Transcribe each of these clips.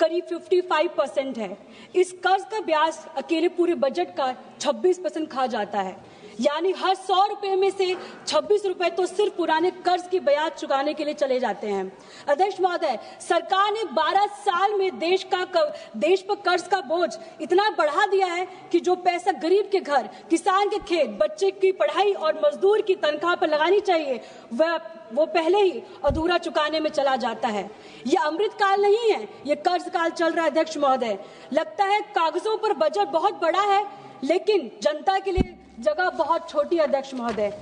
करीब 55% है। इस कर्ज का ब्याज अकेले पूरे बजट का 26% खा जाता है, यानी हर 100 रुपए में से 26 रुपए तो सिर्फ पुराने कर्ज की ब्याज चुकाने के लिए चले जाते हैं। अध्यक्ष महोदय, सरकार ने 12 साल में देश पर कर्ज का बोझ इतना बढ़ा दिया है कि जो पैसा गरीब के घर, किसान के खेत, बच्चे की पढ़ाई और मजदूर की तनख्वाह पर लगानी चाहिए वो पहले ही अधूरा चुकाने में चला जाता है। ये अमृत काल नहीं है, ये कर्ज काल चल रहा है। अध्यक्ष महोदय, लगता है कागजों पर बजट बहुत बड़ा है, लेकिन जनता के लिए जगह बहुत छोटी। अध्यक्ष महोदय,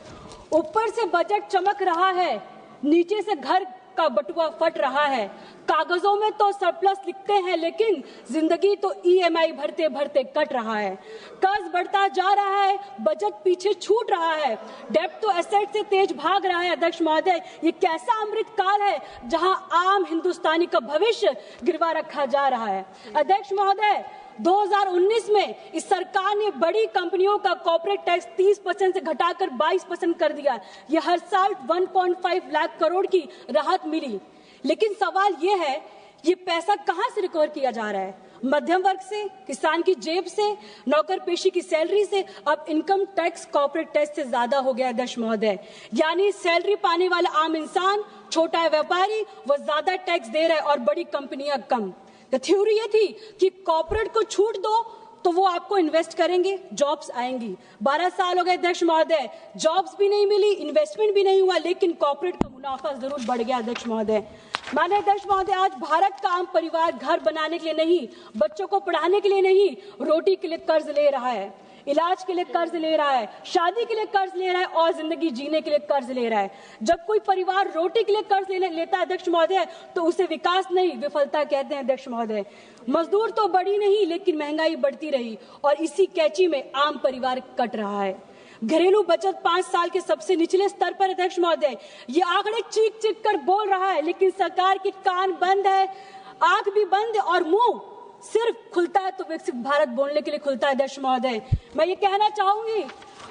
ऊपर से बजट चमक रहा है, नीचे से घर का बटुआ फट रहा है। कागजों में तो सरप्लस लिखते हैं, लेकिन जिंदगी तो ईएमआई भरते भरते कट रहा है। कर्ज बढ़ता जा रहा है, बजट पीछे छूट रहा है, डेब्ट तो एसेट से तेज भाग रहा है। अध्यक्ष महोदय, ये कैसा अमृत काल है जहां आम हिंदुस्तानी का भविष्य गिरवा रखा जा रहा है। अध्यक्ष महोदय, 2019 में इस सरकार ने बड़ी कंपनियों का कॉर्पोरेट टैक्स 30% से घटाकर 22% कर दिया। ये हर साल 1.5 लाख करोड़ की राहत मिली, लेकिन सवाल ये है, ये पैसा कहां से रिकवर किया जा रहा है? मध्यम वर्ग से, किसान की जेब से, नौकर पेशी की सैलरी से। अब इनकम टैक्स कॉर्पोरेट टैक्स से ज्यादा हो गया। अध्यक्ष महोदय, यानी सैलरी पाने वाला आम इंसान, छोटा व्यापारी, वो ज्यादा टैक्स दे रहा है और बड़ी कंपनियां कम। तो थ्योरी ये थी कि कॉर्पोरेट को छूट दो तो वो आपको इन्वेस्ट करेंगे, जॉब्स आएंगी। 12 साल हो गए अध्यक्ष महोदय, जॉब्स भी नहीं मिली, इन्वेस्टमेंट भी नहीं हुआ, लेकिन कॉर्पोरेट का मुनाफा जरूर बढ़ गया। अध्यक्ष महोदय, माननीय अध्यक्ष महोदय, आज भारत का आम परिवार घर बनाने के लिए नहीं, बच्चों को पढ़ाने के लिए नहीं, रोटी के लिए कर्ज ले रहा है, इलाज के लिए कर्ज ले रहा है, शादी के लिए कर्ज ले रहा है और जिंदगी जीने के लिए कर्ज ले रहा है। जब कोई परिवार रोटी के लिए कर्ज लेता है अध्यक्ष महोदय, तो उसे विकास नहीं, विफलता कहते हैं। अध्यक्ष महोदय, मजदूर तो बढ़ी नहीं, लेकिन महंगाई बढ़ती रही और इसी कैची में आम परिवार कट रहा है। घरेलू बचत 5 साल के सबसे निचले स्तर पर। अध्यक्ष महोदय, ये आंकड़े चीख चीख कर बोल रहा है, लेकिन सरकार के कान बंद है, आंख भी बंद है और मुंह सिर्फ खुलता है तो विकसित भारत बोलने के लिए खुलता है। अध्यक्ष महोदय, मैं ये कहना चाहूंगी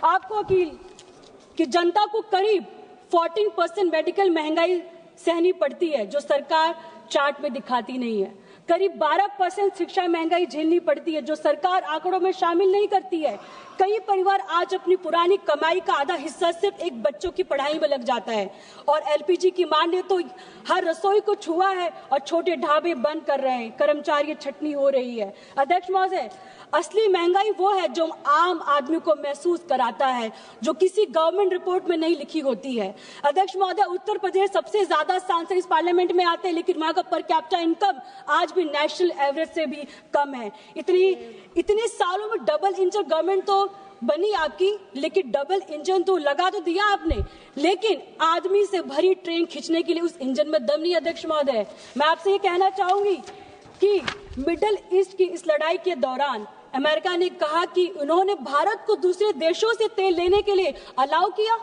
आपको कि जनता को करीब 14% मेडिकल महंगाई सहनी पड़ती है, जो सरकार चार्ट में दिखाती नहीं है। करीब 12% शिक्षा महंगाई झेलनी पड़ती है, जो सरकार आंकड़ों में शामिल नहीं करती है। कई परिवार आज अपनी पुरानी कमाई का आधा हिस्सा सिर्फ एक बच्चों की पढ़ाई में लग जाता है और एलपीजी की मांग ने तो हर रसोई को छुआ है और छोटे ढाबे बंद कर रहे हैं, कर्मचारी छटनी हो रही है। अध्यक्ष महोदय, असली महंगाई वो है जो आम आदमी को महसूस कराता है, जो किसी गवर्नमेंट रिपोर्ट में नहीं लिखी होती है। अध्यक्ष महोदय, उत्तर प्रदेश सबसे ज्यादा सांसद इस पार्लियामेंट में आते हैं, लेकिन वहां का पर कैपिटा इनकम आज भी नेशनल एवरेज से भी कम है। इतने सालों में डबल इंजन गवर्नमेंट तो बनी आपकी, लेकिन डबल इंजन तो लगा तो दिया आपने, लेकिन आदमी से भरी ट्रेन खींचने के लिए उस इंजन में दम नहीं। अध्यक्ष महोदय, मैं आपसे ये कहना चाहूंगी कि मिडिल ईस्ट की इस लड़ाई के दौरान अमेरिका ने कहा कि उन्होंने भारत को दूसरे देशों से तेल लेने के लिए अलाउ किया।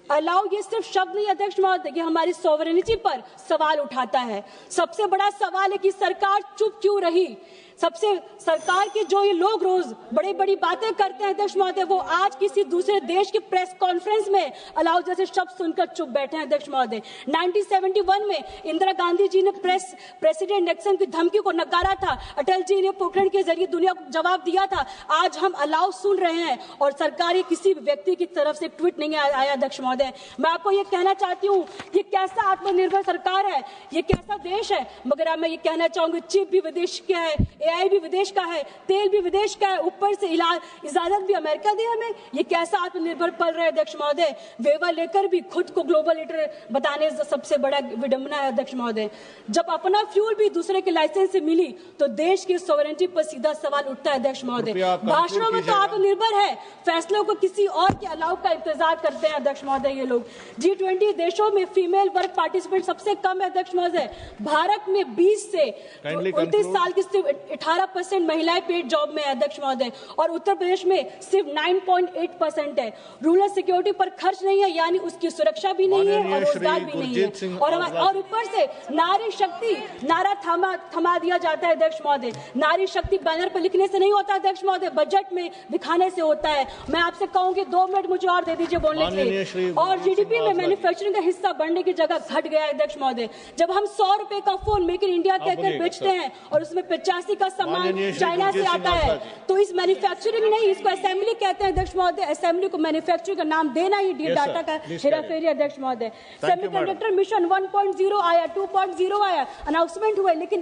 अलाउ ये सिर्फ शब्द नहीं अध्यक्ष महोदय, ये हमारी सॉवरेनिटी पर सवाल उठाता है। सबसे बड़ा सवाल है कि सरकार चुप क्यों रही। सरकार के जो ये लोग रोज बड़ी बड़ी बातें करते हैं अध्यक्ष महोदय, वो आज किसी दूसरे देश के प्रेस कॉन्फ्रेंस में अलाउ जैसे शब्द सुनकर चुप बैठे हैं। अध्यक्ष महोदय, 1971 में इंदिरा गांधी जी ने प्रेसिडेंट निक्सन की धमकी को नकारा था, अटल जी ने पोखरण के जरिए दुनिया को जवाब दिया था। आज हम अलाउ सुन रहे हैं और सरकारी किसी भी व्यक्ति की तरफ से ट्वीट नहीं आया। अध्यक्ष महोदय, मैं आपको ये कहना चाहती हूँ, ये कैसा आत्मनिर्भर सरकार है, ये कैसा देश है। मगर मैं ये कहना चाहूंगी, चिप भी विदेश का है, एआई भी विदेश का है, तेल भी विदेश का है, ऊपर से इजाजत भी अमेरिका दी हमें। ये कैसा आत्मनिर्भर पल रहा है अध्यक्ष महोदय। वेवा लेकर भी खुद को ग्लोबल लीडर बताने से सबसे बड़ा विडंबना है। अध्यक्ष महोदय, जब अपना फ्यूल भी दूसरे के लाइसेंस से मिली तो देश की सॉवरेनिटी पर सीधा सवाल उठता है। अध्यक्ष महोदय, भाषणों में तो आत्मनिर्भर है, फैसलों को किसी और के अलाउ का इंतजार करते हैं। अध्यक्ष महोदय, ये लोग G20 देशों में फीमेल वर्क पार्टिसिपेट सबसे कम है। अध्यक्ष महोदय, भारत में 20 से 29 साल की 18% महिलाएं पेड जॉब में है अध्यक्ष महोदय, और उत्तर प्रदेश में सिर्फ 9.8% है। रूरल सिक्योरिटी पर खर्च नहीं है, यानी उसकी सुरक्षा भी नहीं है और रोजगार भी नहीं है। और ऊपर से नारी शक्ति नारा थमा दिया जाता है अध्यक्ष महोदय। नारी शक्ति बैनर पर लिखने से नहीं होता अध्यक्ष महोदय, बजट में दिखाने से होता है। मैं आपसे कहूंगी 2 मिनट मुझे और दे दीजिए बोलने के लिए। और जीडीपी में मैन्युफैक्चरिंग का हिस्सा बढ़ने की जगह घट गया है अध्यक्ष महोदय। जब हम 100 रुपए का फोन मेक इन इंडिया कहकर बेचते हैं और उसमें 85 का सामान चाइना से आता है, तो इस मैन्युफैक्चरिंग नहीं, इसको असेंबली कहते हैं अध्यक्ष महोदय। असेंबली को मैन्युफैक्चरिंग का नाम देना ही डाटा का हेराफेरी अध्यक्ष महोदय। सेमीकंडक्टर मिशन 1.0 आया, 2.0 आया, अनाउंसमेंट हुए, लेकिन